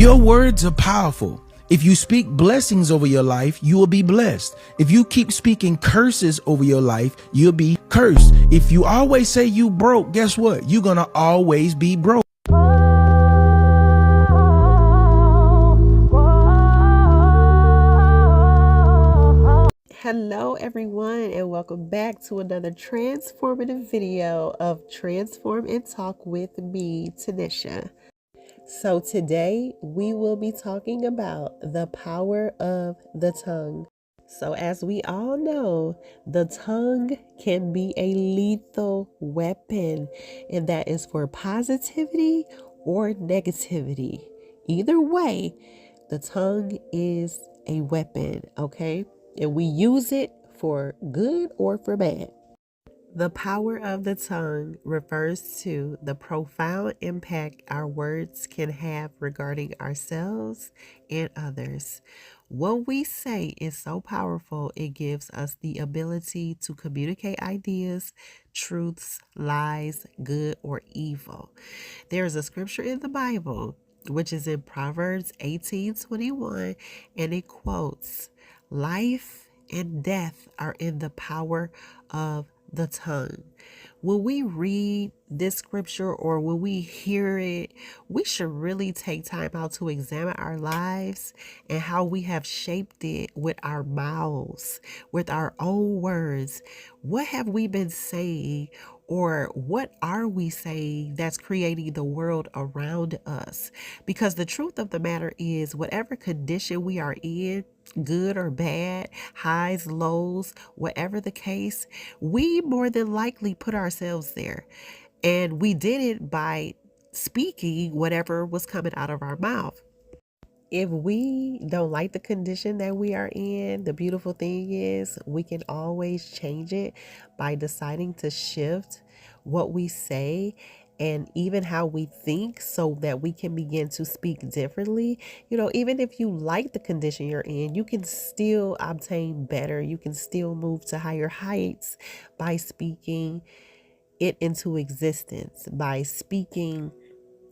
Your words are powerful. If you speak blessings over your life, you will be blessed. If you keep speaking curses over your life, you'll be cursed. If you always say you broke, guess what? You're going to always be broke. Hello everyone, and welcome back to another transformative video of Transform and Talk with me, Tanisha. So today we will be talking about the power of the tongue. So as we all know, the tongue can be a lethal weapon, and that is for positivity or negativity. Either way, the tongue is a weapon, okay? And we use it for good or for bad. The power of the tongue refers to the profound impact our words can have regarding ourselves and others. What we say is so powerful, it gives us the ability to communicate ideas, truths, lies, good or evil. There is a scripture in the Bible, which is in Proverbs 18:21, and it quotes, "Life and death are in the power of the tongue." When we read this scripture or when we hear it, we should really take time out to examine our lives and how we have shaped it with our mouths, with our own words. What have we been saying, or what are we saying that's creating the world around us? Because the truth of the matter is, whatever condition we are in, good or bad, highs, lows, whatever the case, we more than likely put ourselves there. And we did it by speaking whatever was coming out of our mouth. If we don't like the condition that we are in, the beautiful thing is we can always change it by deciding to shift what we say and even how we think so that we can begin to speak differently. Even if you like the condition you're in, you can still obtain better. You can still move to higher heights by speaking it into existence, by speaking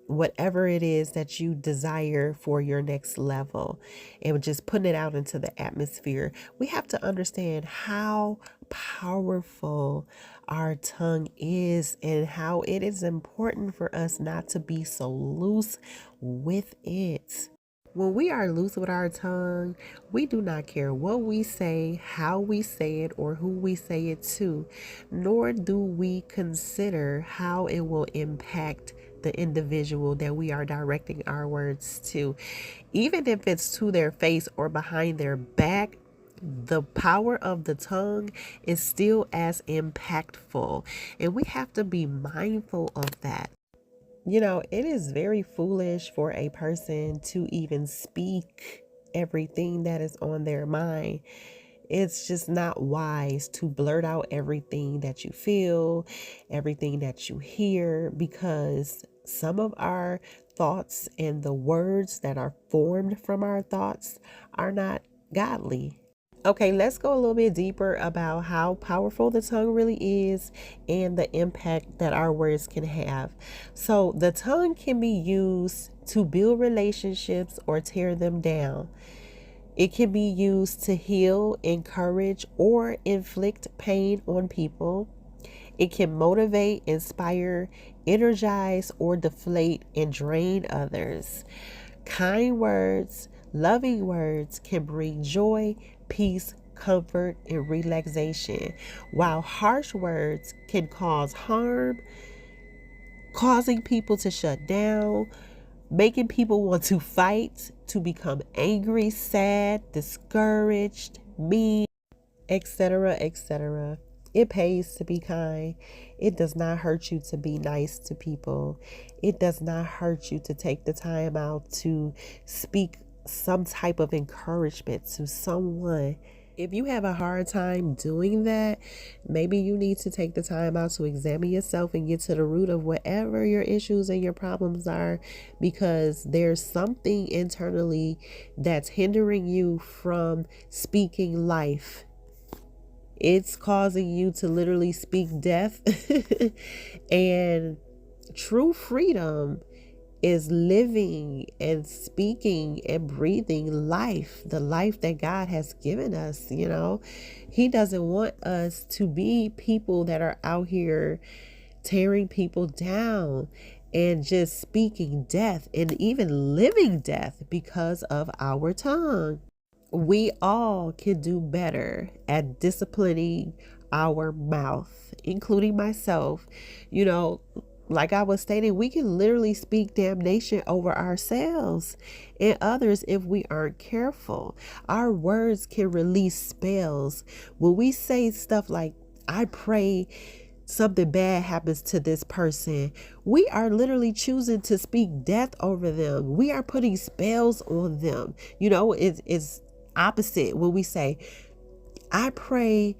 whatever it is that you desire for your next level and just putting it out into the atmosphere. We have to understand how powerful our tongue is and how it is important for us not to be so loose with it. When we are loose with our tongue, we do not care what we say, how we say it, or who we say it to, nor do we consider how it will impact the individual that we are directing our words to. Even if it's to their face or behind their back, the power of the tongue is still as impactful, and we have to be mindful of that. It is very foolish for a person to even speak everything that is on their mind. It's just not wise to blurt out everything that you feel, everything that you hear, because some of our thoughts and the words that are formed from our thoughts are not godly. Okay, let's go a little bit deeper about how powerful the tongue really is and the impact that our words can have. So, the tongue can be used to build relationships or tear them down. It can be used to heal, encourage, or inflict pain on people. It can motivate, inspire, energize, or deflate and drain others. Kind words, loving words can bring joy, peace, comfort, and relaxation, while harsh words can cause harm, causing people to shut down, making people want to fight, to become angry, sad, discouraged, mean, etc., etc. It pays to be kind. It does not hurt you to be nice to people. It does not hurt you to take the time out to speak some type of encouragement to someone. If you have a hard time doing that, maybe you need to take the time out to examine yourself and get to the root of whatever your issues and your problems are, because there's something internally that's hindering you from speaking life. It's causing you to literally speak death. And true freedom is living and speaking and breathing life, the life that God has given us. He doesn't want us to be people that are out here tearing people down and just speaking death and even living death because of our tongue. We all can do better at disciplining our mouth, including myself. You know, like I was stating, we can literally speak damnation over ourselves and others if we aren't careful. Our words can release spells. When we say stuff like, I pray something bad happens to this person, we are literally choosing to speak death over them. We are putting spells on them. It's opposite when we say, I pray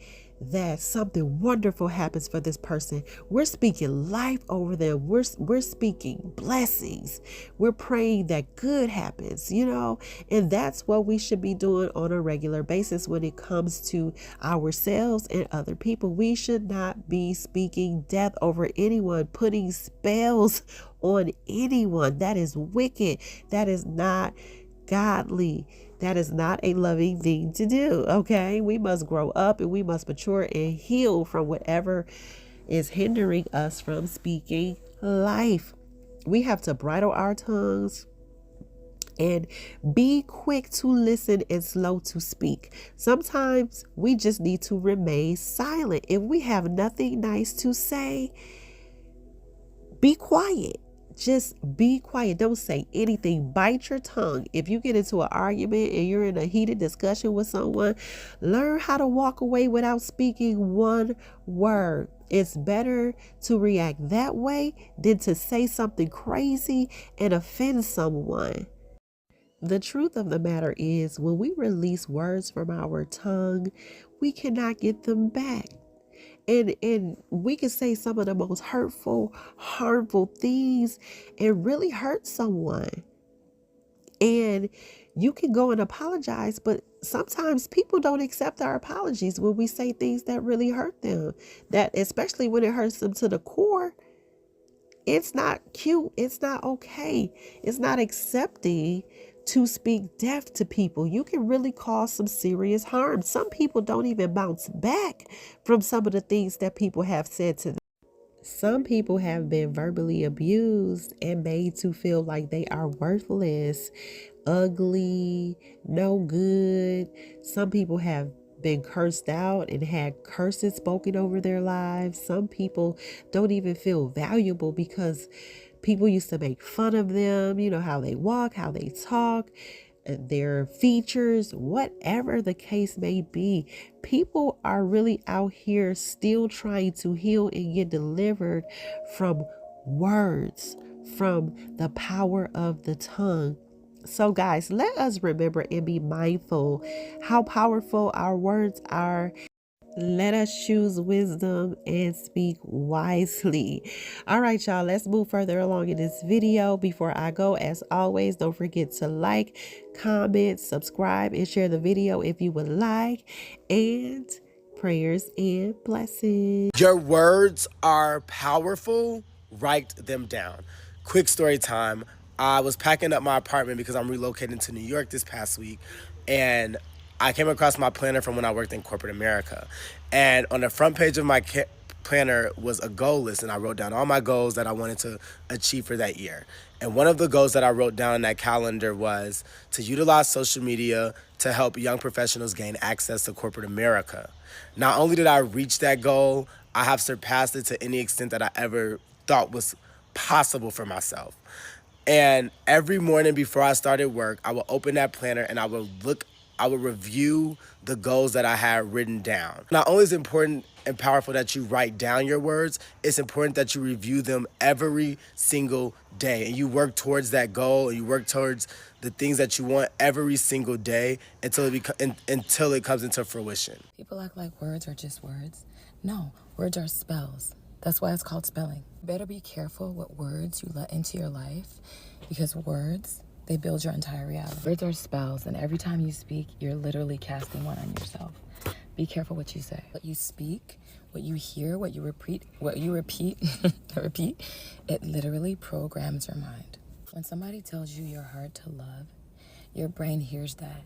that something wonderful happens for this person. We're speaking life over them. We're speaking blessings. We're praying that good happens, and that's what we should be doing on a regular basis when it comes to ourselves and other people. We should not be speaking death over anyone, putting spells on anyone. That is wicked. That is not godly. That is not a loving thing to do. Okay, we must grow up and we must mature and heal from whatever is hindering us from speaking life. We have to bridle our tongues and be quick to listen and slow to speak. Sometimes we just need to remain silent. If we have nothing nice to say, be quiet. Just be quiet. Don't say anything. Bite your tongue. If you get into an argument and you're in a heated discussion with someone, learn how to walk away without speaking one word. It's better to react that way than to say something crazy and offend someone. The truth of the matter is, when we release words from our tongue, we cannot get them back. And we can say some of the most hurtful, harmful things and really hurt someone. And you can go and apologize, but sometimes people don't accept our apologies when we say things that really hurt them. That, especially when it hurts them to the core, it's not cute. It's not okay. It's not accepting to speak death to people. You can really cause some serious harm. Some people don't even bounce back from some of the things that people have said to them. Some people have been verbally abused and made to feel like they are worthless, ugly, no good. Some people have been cursed out and had curses spoken over their lives. Some people don't even feel valuable because people used to make fun of them, how they walk, how they talk, their features, whatever the case may be. People are really out here still trying to heal and get delivered from words, from the power of the tongue. So guys, let us remember and be mindful how powerful our words are. Let us choose wisdom and speak wisely. All right, y'all, let's move further along in this video. Before I go, as always, don't forget to like, comment, subscribe, and share the video if you would like. And prayers and blessings. Your words are powerful. Write them down. Quick story time. I was packing up my apartment because I'm relocating to New York this past week, and I came across my planner from when I worked in corporate America. And on the front page of my planner was a goal list, and I wrote down all my goals that I wanted to achieve for that year. And one of the goals that I wrote down in that calendar was to utilize social media to help young professionals gain access to corporate America. Not only did I reach that goal, I have surpassed it to any extent that I ever thought was possible for myself. And every morning before I started work, I would open that planner and I would review the goals that I had written down. Not only is it important and powerful that you write down your words, it's important that you review them every single day. And you work towards that goal, and you work towards the things that you want every single day until it comes into fruition. People act like words are just words. No, words are spells. That's why it's called spelling. You better be careful what words you let into your life, because words, they build your entire reality. Words are spells, and every time you speak, you're literally casting one on yourself. Be careful what you say. What you speak, what you hear, what you repeat, repeat, it literally programs your mind. When somebody tells you you're hard to love, your brain hears that.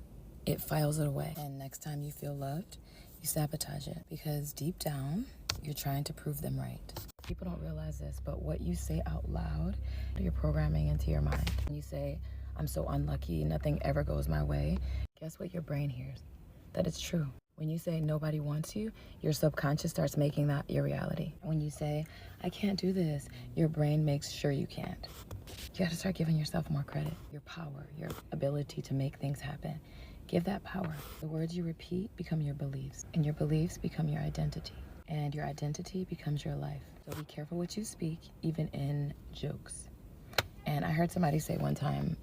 It files it away. And next time you feel loved, you sabotage it. Because deep down, you're trying to prove them right. People don't realize this, but what you say out loud, you're programming into your mind. When you say, I'm so unlucky, nothing ever goes my way, guess what your brain hears? That it's true. When you say nobody wants you, your subconscious starts making that your reality. When you say, I can't do this, your brain makes sure you can't. You gotta start giving yourself more credit. Your power, your ability to make things happen. Give that power. The words you repeat become your beliefs, and your beliefs become your identity, and your identity becomes your life. So be careful what you speak, even in jokes. And I heard somebody say one time,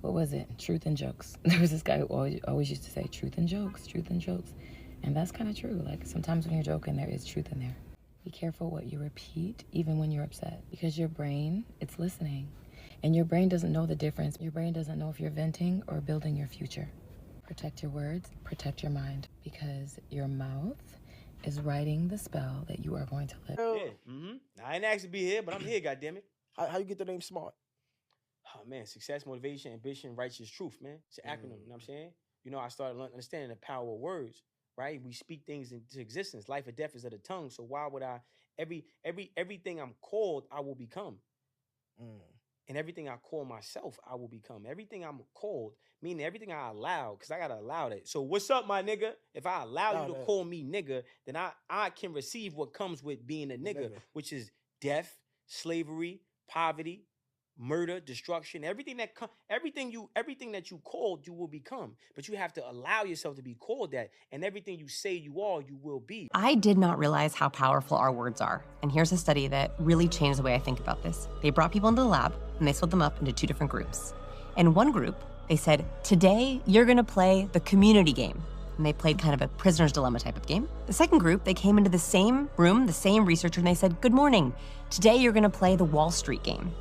what was it? Truth and jokes. There was this guy who always used to say truth and jokes, truth and jokes. And that's kind of true. Like sometimes when you're joking, there is truth in there. Be careful what you repeat, even when you're upset, because your brain, it's listening. And your brain doesn't know the difference. Your brain doesn't know if you're venting or building your future. Protect your words, protect your mind, because your mouth is writing the spell that you are going to live. Yeah. I ain't asked to be here, but I'm here, goddammit. How you get the name SMART? Oh man, success, motivation, ambition, righteous truth, man. It's an acronym, you know what I'm saying? You know, I started understanding the power of words, right? We speak things into existence. Life or death is of the tongue. So why would I everything I'm called, I will become. And everything I call myself, I will become. Everything I'm called, meaning everything I allow, because I gotta allow that. So what's up, my nigga? If I allow you to call me nigga, then I can receive what comes with being a nigga, which is death, slavery, poverty, murder, destruction, everything that you called, you will become. But you have to allow yourself to be called that, and everything you say you are, you will be. I did not realize how powerful our words are. And here's a study that really changed the way I think about this. They brought people into the lab and they split them up into 2 different groups. In one group, they said, today you're gonna play the community game. And they played kind of a prisoner's dilemma type of game. The second group, they came into the same room, the same researcher, and they said, good morning. Today you're gonna play the Wall Street game.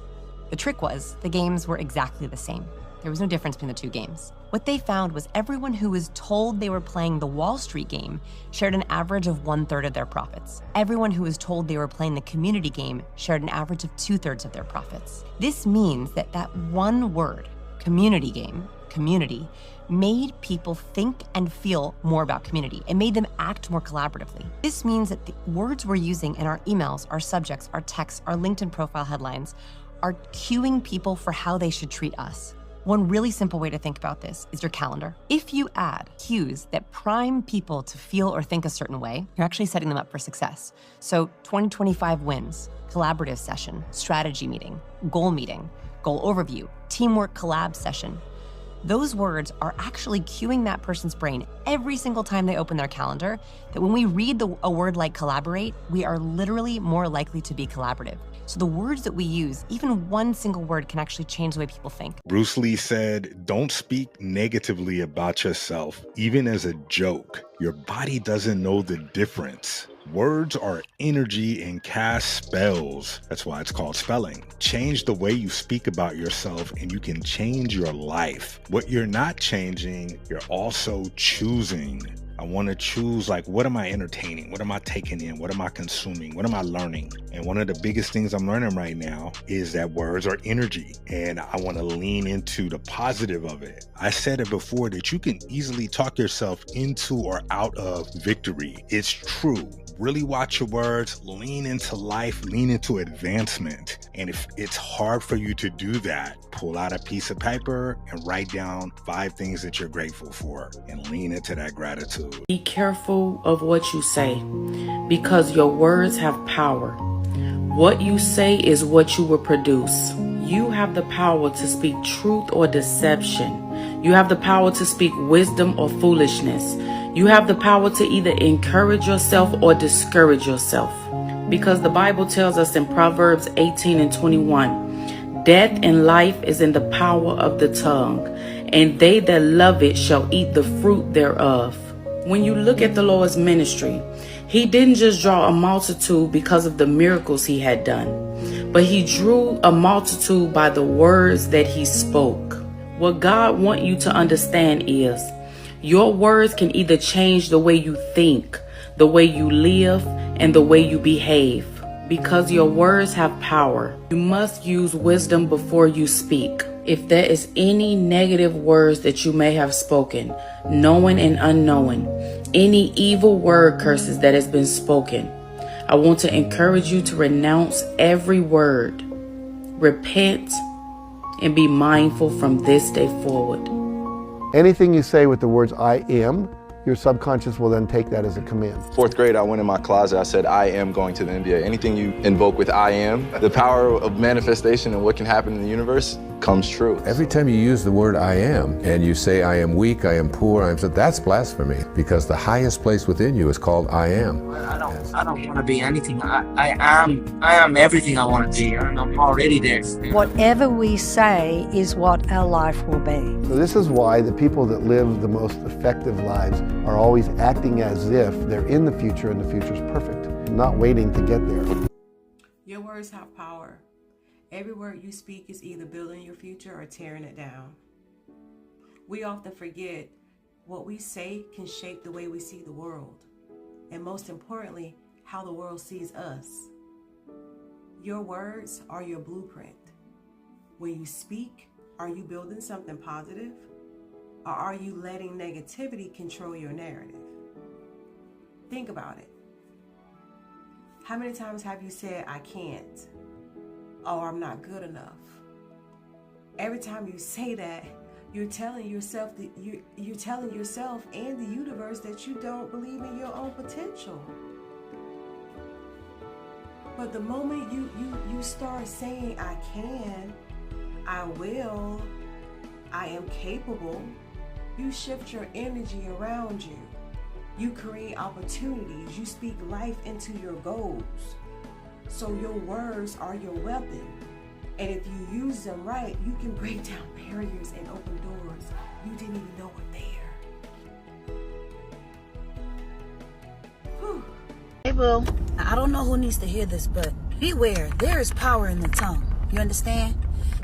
The trick was, the games were exactly the same. There was no difference between the 2 games. What they found was everyone who was told they were playing the Wall Street game shared an average of 1/3 of their profits. Everyone who was told they were playing the community game shared an average of 2/3 of their profits. This means that one word, community game, community, made people think and feel more about community. It made them act more collaboratively. This means that the words we're using in our emails, our subjects, our texts, our LinkedIn profile headlines are cueing people for how they should treat us. One really simple way to think about this is your calendar. If you add cues that prime people to feel or think a certain way, you're actually setting them up for success. So 2025 wins, collaborative session, strategy meeting, goal overview, teamwork collab session. Those words are actually cueing that person's brain every single time they open their calendar, that when we read a word like collaborate, we are literally more likely to be collaborative. So the words that we use, even one single word, can actually change the way people think. Bruce Lee said, don't speak negatively about yourself, even as a joke. Your body doesn't know the difference. Words are energy and cast spells. That's why it's called spelling. Change the way you speak about yourself and you can change your life. What you're not changing, you're also choosing. I want to choose, like, what am I entertaining? What am I taking in? What am I consuming? What am I learning? And one of the biggest things I'm learning right now is that words are energy, and I want to lean into the positive of it. I said it before that you can easily talk yourself into or out of victory. It's true. Really watch your words, lean into life, lean into advancement. And if it's hard for you to do that, pull out a piece of paper and write down 5 things that you're grateful for and lean into that gratitude. Be careful of what you say, because your words have power. What you say is what you will produce. You have the power to speak truth or deception. You have the power to speak wisdom or foolishness. You have the power to either encourage yourself or discourage yourself. Because the Bible tells us in Proverbs 18:21, death and life is in the power of the tongue, and they that love it shall eat the fruit thereof. When you look at the Lord's ministry, he didn't just draw a multitude because of the miracles he had done, but he drew a multitude by the words that he spoke. What God wants you to understand is, your words can either change the way you think, the way you live, and the way you behave. because your words have power. You must use wisdom before you speak. If there is any negative words that you may have spoken, knowing and unknowing, any evil word curses that has been spoken, I want to encourage you to renounce every word, repent, and be mindful from this day forward. Anything you say with the words I am, your subconscious will then take that as a command. Fourth grade, I went in my closet, I said, I am going to the NBA. Anything you invoke with I am, the power of manifestation and what can happen in the universe comes true. Every time you use the word I am, and you say I am weak, I am poor, that's blasphemy, because the highest place within you is called I am. I don't want to be anything. I am everything I want to be, and I'm already there. Whatever we say is what our life will be. So this is why the people that live the most effective lives are always acting as if they're in the future and the future's perfect, not waiting to get there. Your words have power. Every word you speak is either building your future or tearing it down. We often forget what we say can shape the way we see the world, and most importantly, how the world sees us. Your words are your blueprint. When you speak, are you building something positive, or are you letting negativity control your narrative? Think about it. How many times have you said, I can't, or I'm not good enough? Every time you say that, you're telling yourself that you're telling yourself and the universe that you don't believe in your own potential. But the moment you start saying, I can, I will, I am capable, you shift your energy around you. You create opportunities. You speak life into your goals. So your words are your weapon. And if you use them right, you can break down barriers and open doors you didn't even know were there. Whew. Hey, boo. I don't know who needs to hear this, but beware. There is power in the tongue. You understand?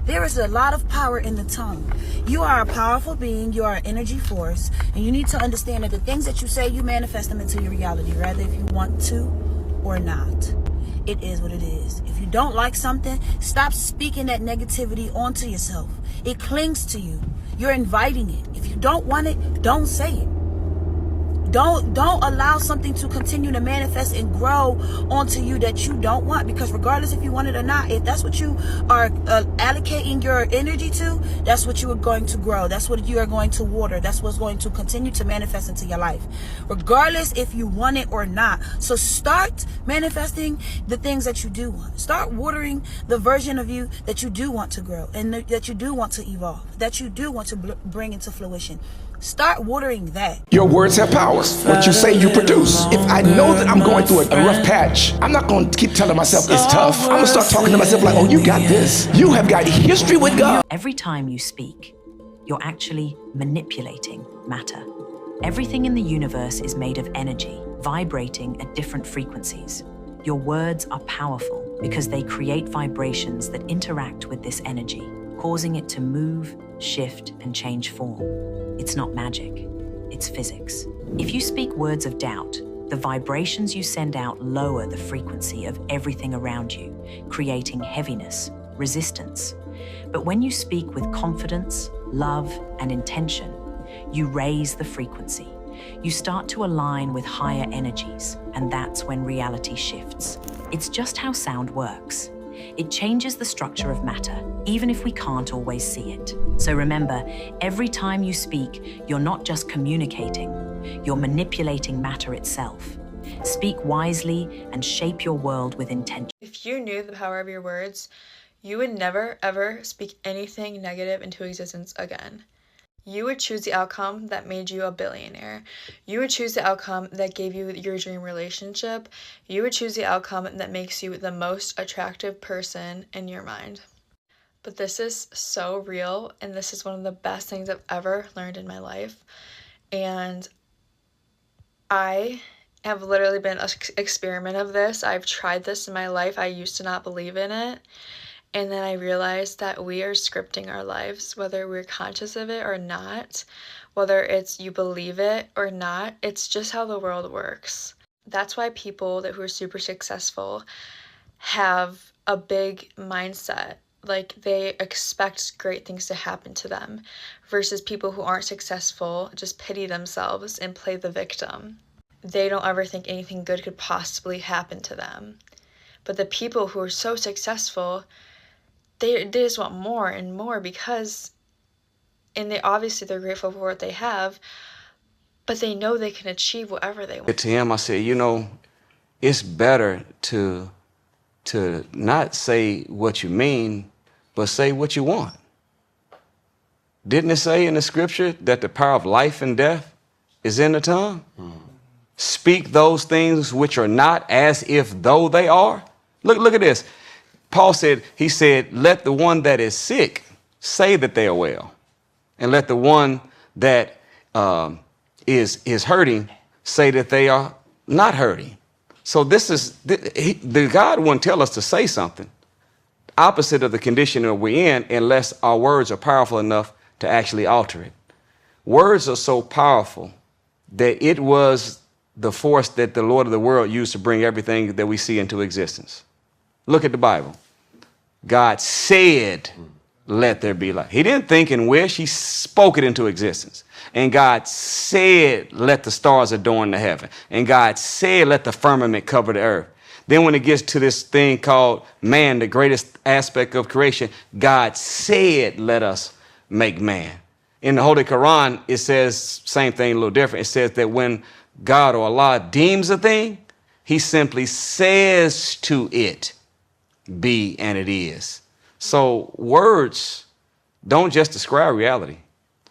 There is a lot of power in the tongue. You are a powerful being. You are an energy force. And you need to understand that the things that you say, you manifest them into your reality, rather if you want to or not. It is what it is. If you don't like something, stop speaking that negativity onto yourself. It clings to you. You're inviting it. If you don't want it, don't say it. Don't allow something to continue to manifest and grow onto you that you don't want, because regardless if you want it or not, if that's what you are allocating your energy to, that's what you are going to grow. That's what you are going to water. That's what's going to continue to manifest into your life, regardless if you want it or not. So start manifesting the things that you do want. Start watering the version of you that you do want to grow and that you do want to evolve, that you do want to bring into fruition. Start watering that. Your words have power. What you say, you produce. If I know that I'm going through a rough patch, I'm not going to keep telling myself it's tough. I'm going to start talking to myself like, oh, you got this. You have got history with God. Every time you speak, you're actually manipulating matter. Everything in the universe is made of energy, vibrating at different frequencies. Your words are powerful because they create vibrations that interact with this energy, causing it to move, shift, and change form. It's not magic, it's physics. If you speak words of doubt, the vibrations you send out lower the frequency of everything around you, creating heaviness, resistance. But when you speak with confidence, love, and intention, you raise the frequency. You start to align with higher energies, and that's when reality shifts. It's just how sound works. It changes the structure of matter, even if we can't always see it. So remember, every time you speak, you're not just communicating, you're manipulating matter itself. Speak wisely and shape your world with intention. If you knew the power of your words, you would never, ever speak anything negative into existence again. You would choose the outcome that made you a billionaire. You would choose the outcome that gave you your dream relationship. You would choose the outcome that makes you the most attractive person in your mind. But this is so real, and this is one of the best things I've ever learned in my life. And I have literally been an experiment of this. I've tried this in my life. I used to not believe in it. And then I realized that we are scripting our lives, whether we're conscious of it or not, whether it's you believe it or not. It's just how the world works. That's why people who are super successful have a big mindset. Like, they expect great things to happen to them, versus people who aren't successful just pity themselves and play the victim. They don't ever think anything good could possibly happen to them. But the people who are so successful, they just want more and more, because, and they're grateful for what they have, but they know they can achieve whatever they want. To him, I said, you know, it's better to not say what you mean, but say what you want. Didn't it say in the scripture that the power of life and death is in the tongue? Speak those things which are not as if though they are. Look at this. Paul said, he said, let the one that is sick say that they are well. And let the one that is hurting say that they are not hurting. So this is, the God wouldn't tell us to say something opposite of the condition that we're in unless our words are powerful enough to actually alter it. Words are so powerful that it was the force that the Lord of the world used to bring everything that we see into existence. Look at the Bible. God said, let there be light. He didn't think and wish, he spoke it into existence. And God said, let the stars adorn the heaven. And God said, let the firmament cover the earth. Then when it gets to this thing called man, the greatest aspect of creation, God said, let us make man. In the Holy Quran, it says, same thing, a little different. It says that when God or Allah deems a thing, he simply says to it, be, and it is. So words don't just describe reality.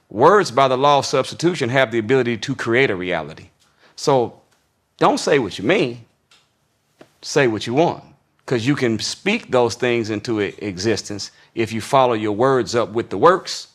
Words, by the law of substitution, have the ability to create a reality. So don't say what you mean, say what you want, because you can speak those things into existence. If you follow your words up with the works,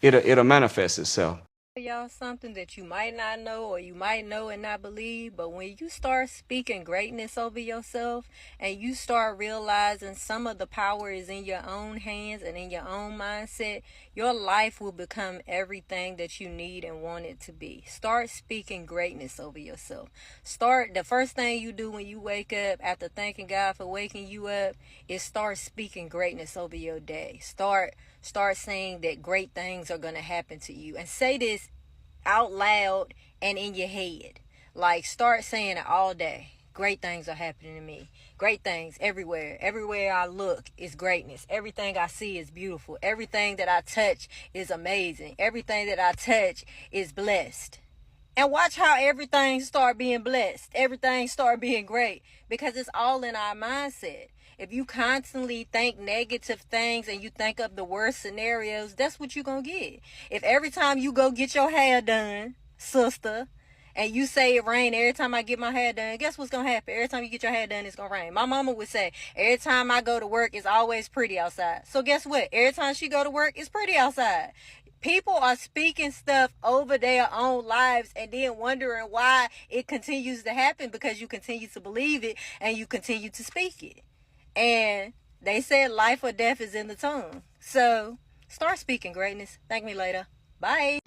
it'll manifest itself. Y'all something that you might not know, or you might know and not believe, but when you start speaking greatness over yourself and you start realizing some of the power is in your own hands and in your own mindset, your life will become everything that you need and want it to be. Start speaking greatness over yourself. The first thing you do when you wake up after thanking God for waking you up is start speaking greatness over your day. Start saying that great things are going to happen to you, and say this out loud and in your head. Like, start saying it all day. Great things are happening to me. Great things everywhere. Everywhere I look is greatness. Everything I see is beautiful. Everything that I touch is amazing. Everything that I touch is blessed. And watch how everything start being blessed. Everything start being great, because it's all in our mindset. If you constantly think negative things and you think of the worst scenarios, that's what you're going to get. If every time you go get your hair done, sister, and you say it rain every time I get my hair done, guess what's going to happen? Every time you get your hair done, it's going to rain. My mama would say, every time I go to work, it's always pretty outside. So guess what? Every time she go to work, it's pretty outside. People are speaking stuff over their own lives and then wondering why it continues to happen, because you continue to believe it and you continue to speak it. And they said life or death is in the tongue. So start speaking greatness. Thank me later. Bye.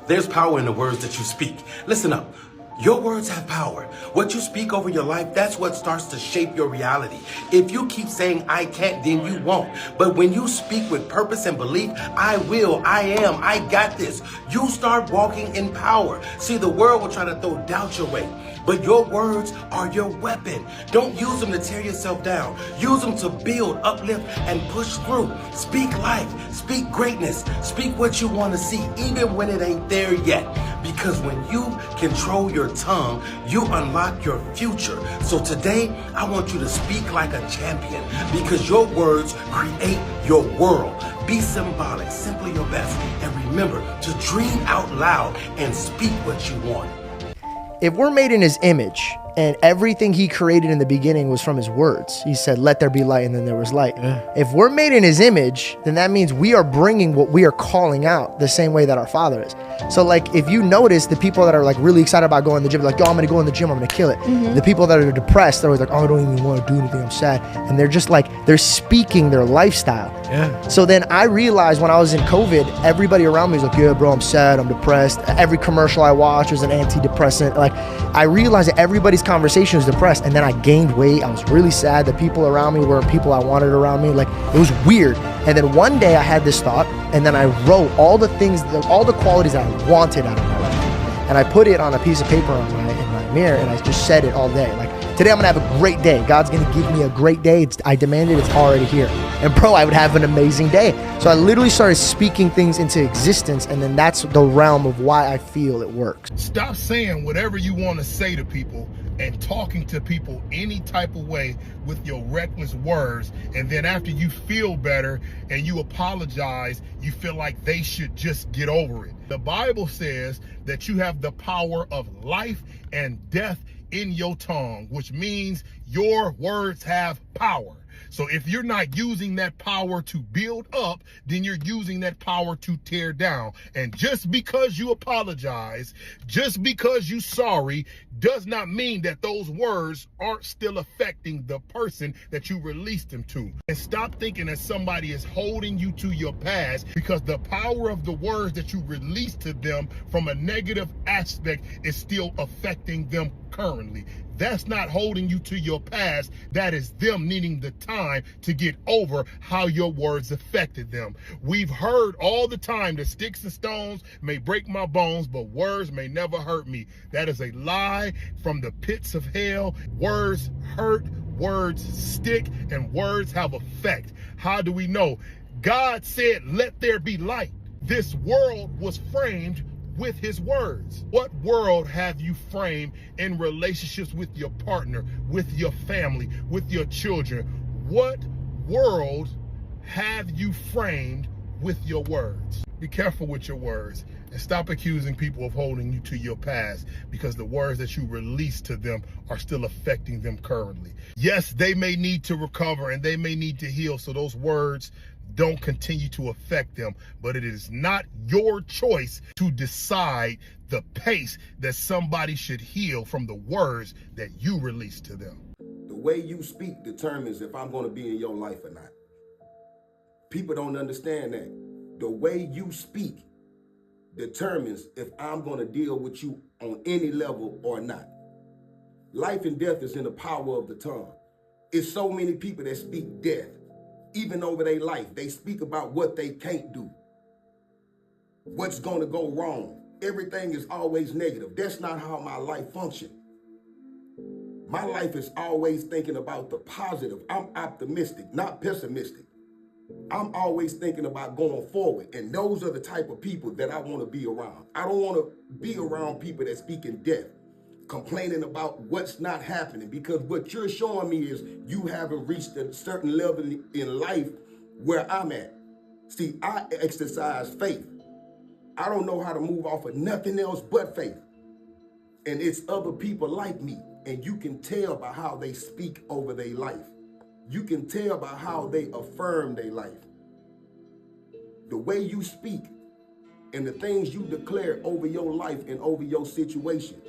There's power in the words that you speak. Listen up. Your words have power. What you speak over your life, that's what starts to shape your reality. If you keep saying, I can't, then you won't. But when you speak with purpose and belief, I will, I am, I got this, you start walking in power. See, the world will try to throw doubt your way, but your words are your weapon. Don't use them to tear yourself down. Use them to build, uplift, and push through. Speak life, speak greatness, speak what you want to see, even when it ain't there yet. Because when you control your tongue, you unlock your future. So today, I want you to speak like a champion, because your words create your world. Be symbolic, simply your best, and remember to dream out loud and speak what you want. If we're made in his image, and everything he created in the beginning was from his words, he said, let there be light, and then there was light. If we're made in his image, then that means we are bringing what we are calling out the same way that our Father is. So like, if you notice the people that are like really excited about going to the gym, like, yo, I'm gonna go in the gym, I'm gonna kill it. The people that are depressed, they're always like, oh, I don't even want to do anything, I'm sad. And they're just like, they're speaking their lifestyle. So then I realized when I was in COVID, everybody around me was like, yeah, bro, I'm sad, I'm depressed. Every commercial I watch was an antidepressant. Like, I realized that everybody's conversation, was depressed, and then I gained weight. I was really sad. The people around me weren't people I wanted around me. Like, it was weird. And then one day I had this thought, and then I wrote all the things, all the qualities that I wanted out of my life. And I put it on a piece of paper in my mirror, and I just said it all day. Like, today I'm gonna have a great day. God's gonna give me a great day. I demanded, it's already here. And bro, I would have an amazing day. So I literally started speaking things into existence, and then that's the realm of why I feel it works. Stop saying whatever you want to say to people and talking to people any type of way with your reckless words, and then after you feel better and you apologize, you feel like they should just get over it. The Bible says that you have the power of life and death in your tongue, which means your words have power. So if you're not using that power to build up, then you're using that power to tear down. And just because you apologize, just because you're sorry, does not mean that those words aren't still affecting the person that you released them to. And stop thinking that somebody is holding you to your past, because the power of the words that you release to them from a negative aspect is still affecting them currently. That's not holding you to your past. That is them needing the time to get over how your words affected them. We've heard all the time that sticks and stones may break my bones, but words may never hurt me. That is a lie from the pits of hell. Words hurt, words stick, and words have effect. How do we know? God said, let there be light. This world was framed with his words. What world have you framed in relationships with your partner, with your family, with your children? What world have you framed with your words? Be careful with your words and stop accusing people of holding you to your past, because the words that you release to them are still affecting them currently. Yes, they may need to recover and they may need to heal, so those words don't continue to affect them, but it is not your choice to decide the pace that somebody should heal from the words that you release to them. The way you speak determines if I'm going to be in your life or not. People don't understand that. The way you speak determines if I'm going to deal with you on any level or not. Life and death is in the power of the tongue. It's so many people that speak death. Even over their life, they speak about what they can't do, what's going to go wrong. Everything is always negative. That's not how my life functions. My life is always thinking about the positive. I'm optimistic, not pessimistic. I'm always thinking about going forward, and those are the type of people that I want to be around. I don't want to be around people that speak in death, complaining about what's not happening, because what you're showing me is you haven't reached a certain level in life where I'm at. See, I exercise faith. I don't know how to move off of nothing else but faith. And it's other people like me, and you can tell by how they speak over their life. You can tell by how they affirm their life. The way you speak and the things you declare over your life and over your situation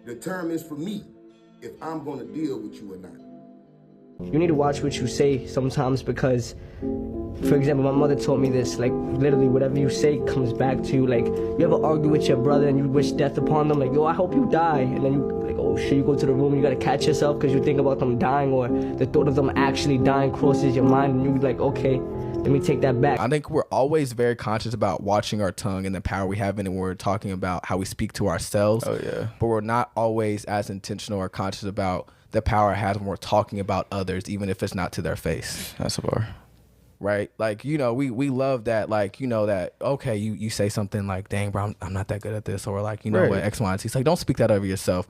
determines for me if I'm going to deal with you or not. You need to watch what you say sometimes, because, for example, my mother taught me this, like, literally whatever you say comes back to you. Like, you ever argue with your brother and you wish death upon them, like, yo, I hope you die, and then you, like, oh shit, you go to the room and you gotta catch yourself because you think about them dying, or the thought of them actually dying crosses your mind, and you like, okay, let me take that back. I think we're always very conscious about watching our tongue and the power we have in it when we're talking about how we speak to ourselves. Oh yeah. But we're not always as intentional or conscious about the power it has when we're talking about others, even if it's not to their face. That's a bar. Right? Like, you know, we love that, like, you know, that, okay, you say something like, dang, bro, I'm not that good at this, or like, you know, what, X, Y, and Z. It's like, don't speak that over yourself.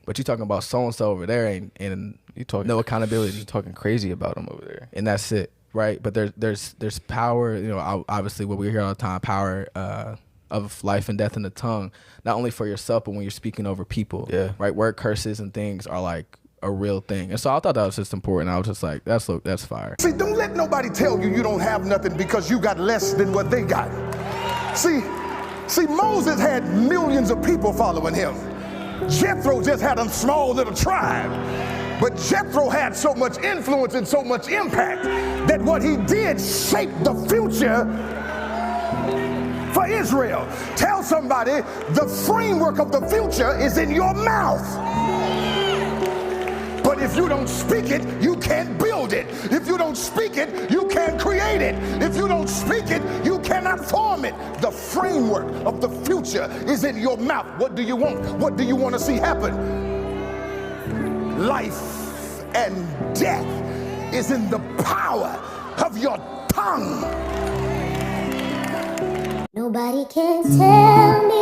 But you're talking about so-and-so over there, and you talking no accountability. You're talking crazy about them over there. And that's it. Right, but there's power, you know, obviously what we hear all the time, power of life and death in the tongue, not only for yourself, but when you're speaking over people. Yeah. Right, word curses and things are like a real thing. And so I thought that was just important. I was just like, that's fire. See, don't let nobody tell you you don't have nothing because you got less than what they got. See, Moses had millions of people following him. Jethro just had a small little tribe. But Jethro had so much influence and so much impact that what he did shaped the future for Israel. Tell somebody the framework of the future is in your mouth. if you don't speak it, you can't build it. If you don't speak it, you can't create it. If you don't speak it, you cannot form it. The framework of the future is in your mouth. What do you want? What do you want to see happen? Life and death is in the power of your tongue. Nobody can tell me